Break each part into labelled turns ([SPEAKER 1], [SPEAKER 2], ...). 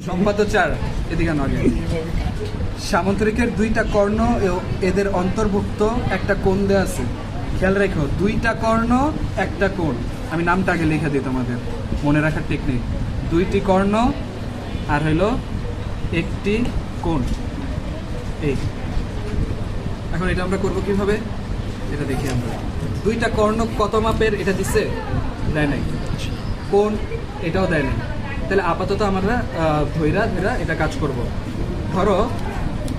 [SPEAKER 1] সম্পাদচার এদিকে নগে সামন্তরিকের দুইটা কর্ণ এদের অন্তর্ভুক্ত একটা কোণ দেওয়া আছে। খেয়াল রেখো, দুইটা কর্ণ একটা কোণ। আমি নামটা আগে লিখে দিই তোমাদের মনে রাখার টেকনিক। দুইটি কর্ণ আর হলো একটি কোণ। এই এখন এটা আমরা করবো কিভাবে, এটা দেখি আমরা। দুইটা কর্ণ কত মাপের এটা দিচ্ছে? দেয় নাই। কোণ এটাও দেয় নাই। তাহলে আপাতত আমরা ধৈরা এটা কাজ করব। ধরো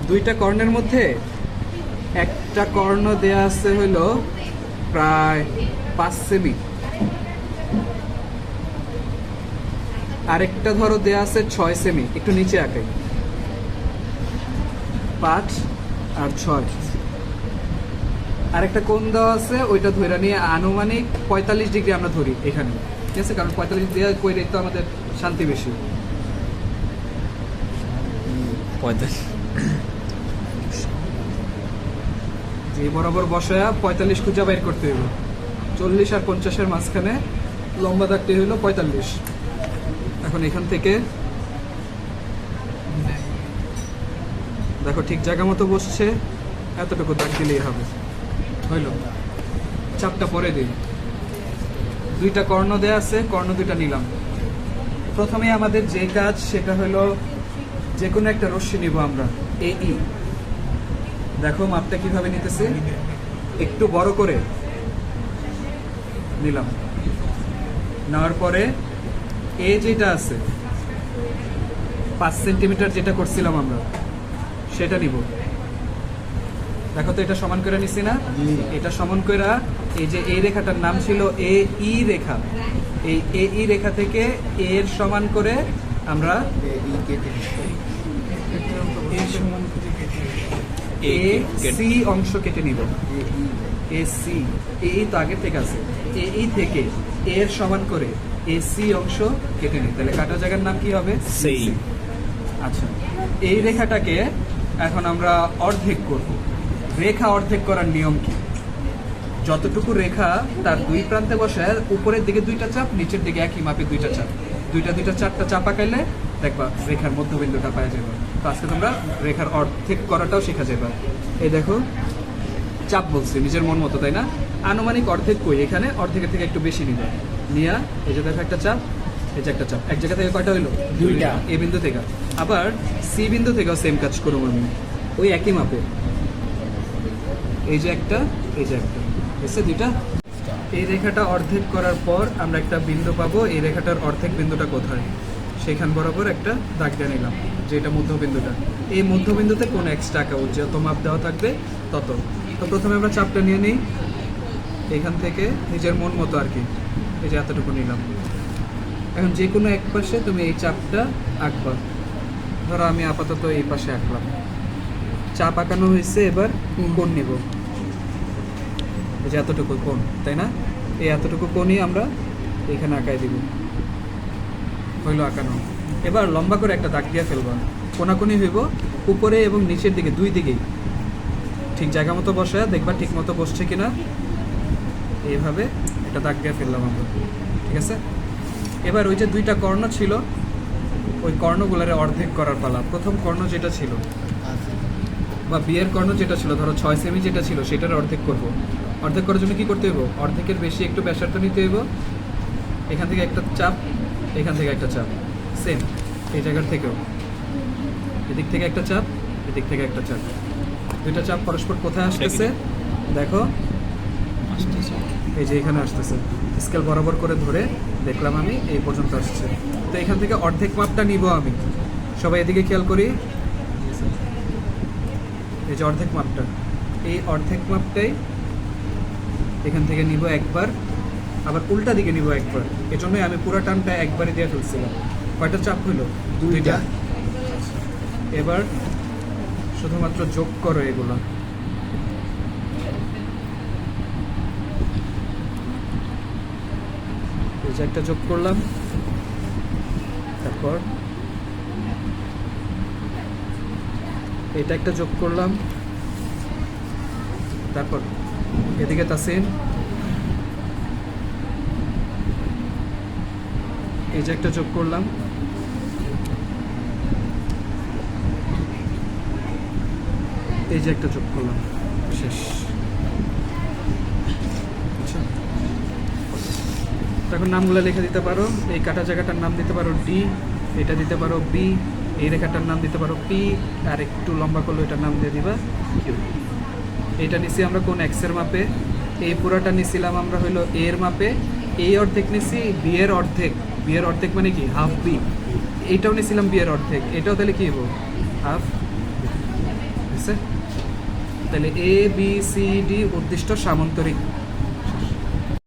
[SPEAKER 1] দুইটা কর্ণের মধ্যে একটা কর্ণ দেয়া আছে হইলো প্রায় 5 সেমি, আরেকটা ধরো দেয়া আছে 6 সেমি। একটু নিচে আঁকে, 5 আর 6। আরেকটা কোণ দেওয়া আছে, ওইটা ধরে নিয়ে আনুমানিক 45 ডিগ্রি আমরা ধরি এখানে, ঠিক আছে? কারণ 45 দেওয়া কইলে তো আমাদের শান্তি বেশি।
[SPEAKER 2] 45
[SPEAKER 1] যে বরাবর বসায়া 45 খুঁজা বাইর করতে হইব। 40 আর 50-এর মাঝখানে লম্বা দাগটি হইল 45। এখন এখান থেকে দেখো ঠিক জায়গা মতো বসছে, এতটুকু দাগ দিলেই হবে। হইল, চাপটা পরে দিই। দুইটা কর্ণ দেয়া আছে, কর্ণ দুইটা নিলাম। প্রথমে আমাদের যে কাজ সেটা হলো যে কোনো একটা রশ্মি নিব আমরা, এই। দেখো মাপটা কিভাবে নিতেছে, একটু বড় করে নিলাম। নেওয়ার পরে এ যেটা আছে 5 সেন্টিমিটার যেটা করছিলাম আমরা, সেটা নিব। দেখো তো এটা সমান করে নিছি না? এটা সমান করে এই যে এই রেখাটার নাম ছিল এ ই রেখা, এই এ ই রেখা থেকে এর সমান করে আমরা এ সি অংশ কেটে নিব। এ সি, এই তো আগের থেকে আছে, এই থেকে এর সমান করে এ সি অংশ কেটে নিই। তাহলে কাটা জায়গার নাম কি হবে?
[SPEAKER 2] সি।
[SPEAKER 1] আচ্ছা, এই রেখাটাকে এখন আমরা অর্ধেক করব। রেখা অর্ধেক করার নিয়ম কি? যতটুকু রেখা তার দুই প্রান্তে বসায়, উপরের দিকে দুইটা চাপ, নিচের দিকে একই মাপে দুইটা চাপ, দুইটা চারটা চাপ আঁকাইলে দেখবা রেখার মধ্যবিন্দুটা পাওয়া যাবে। তো আজকে তোমরা রেখার অর্ধেক করাটাও শেখা যাবে। এই দেখো চাপ বলছে নিজের মন মতো, তাই না? আনুমানিক অর্ধেক কই, এখানে অর্ধেকের থেকে একটু বেশি নিবে। নিয়া এই যে দেখো একটা চাপ, এই যে একটা চাপ, এক জায়গা থেকে কয়টা হইলো?
[SPEAKER 2] দুইটা।
[SPEAKER 1] এ বিন্দু থেকে। আবার সি বিন্দু থেকেও সেম কাজ করবো আমি, ওই একই মাপে। এই যে একটা, এই যে একটা, এসে দুইটা। এই রেখাটা অর্ধেক করার পর আমরা একটা বিন্দু পাবো। এই রেখাটার অর্ধেক বিন্দুটা কোথায়, সেখান বরাবর একটা দাগ দিয়ে নিলাম, যে এটা মধ্যবিন্দুটা। এই মধ্যবিন্দুতে কোন এক্সট্রা আঁকা, যত মাপ দেওয়া থাকবে তত। তো প্রথমে আমরা চাপটা নিয়ে নিই এখান থেকে নিজের মন মতো আর কি। এই যে এতটুকু নিলাম। এখন যে কোনো এক পাশে তুমি এই চাপটা আঁকবা। ধরো আমি আপাতত এই পাশে আঁকলাম, চাপ আঁকানো হয়েছে। এবার কোণ নিব, এই যে এতটুকু কোণ, তাই না? এই এতটুকু কোণই আমরা এখানে আঁকাই দিব। হইলো আঁকানো। এবার লম্বা করে একটা দাগ দিয়ে ফেলবা। কোনাকুনি হইব উপরে এবং নিচের দিকে, দুই দিকেই। ঠিক জায়গা মতো বসায় দেখবা ঠিক মতো বসছে কিনা। এইভাবে একটা দাগ দিয়ে ফেললাম আমরা, ঠিক আছে? এবার ওই যে দুইটা কর্ণ ছিল, ওই কর্ণগুলারে অর্ধেক করার পালা। প্রথম কর্ণ যেটা ছিল বা বিয়ের কর্ণ যেটা ছিল, ধরো 6 সেমি যেটা ছিল, সেটার অর্ধেক করব। অর্ধেক করার জন্য কি করতে হইব? অর্ধেকের বেশি একটু ব্যাসার্ধ নিতে হইব। এখান থেকে একটা চাপ, এখান থেকে একটা চাপ, সেম এই জায়গার থেকেও এদিক থেকে একটা চাপ, এদিক থেকে একটা চাপ। দুইটা চাপ পরস্পর কোথায় আসতেছে দেখো, এই যে এখানে আসতেছে। স্কেল বরাবর করে ধরে দেখলাম আমি এই পর্যন্ত আসছে। তো এখান থেকে অর্ধেক মাপটা নিব আমি। সবাই এদিকে খেয়াল করি, এই যে অর্ধেক মাপটা, এই অর্ধেক মাপটাই এখান থেকে নিব একবার, আবার উল্টা দিকে নিব একবার। এজন্যই আমি পুরো টানটা একবারে দিয়ে ফেলছিলাম। কয়টা চাপ হইল? দুইটা। এবার শুধুমাত্র যোগ করো এগুলো। এই যে একটা যোগ করলাম, তারপর এটা একটা যোগ করলাম, তারপর এদিকে তাসিন, এই যে একটা যোগ করলাম, এই যে একটা যোগ করলাম, শেষ। আচ্ছা, তখন নামগুলো লিখে দিতে পারো। এই কাটা জায়গাটার নাম দিতে পারো ডি, এটা দিতে পারো বি, এই রেখাটার নাম দিতে পারো পি, আর একটু লম্বা করলে এটার নাম দিয়ে দিবা কিউ। এটা নিছি আমরা কোন এক্সের মাপে, এই পুরাটা নিছিলাম আমরা হইলো এ এর মাপে, এই অর্ধেক নিছি বি এর অর্ধেক, বি এর অর্ধেক মানে কি হাফ বি, এইটাও নিছিলাম বি এর অর্ধেক, এটাও তাহলে কি হবো হাফ, বুঝছে? তাহলে এ বি সি ডি উদ্দিষ্ট সামান্তরিক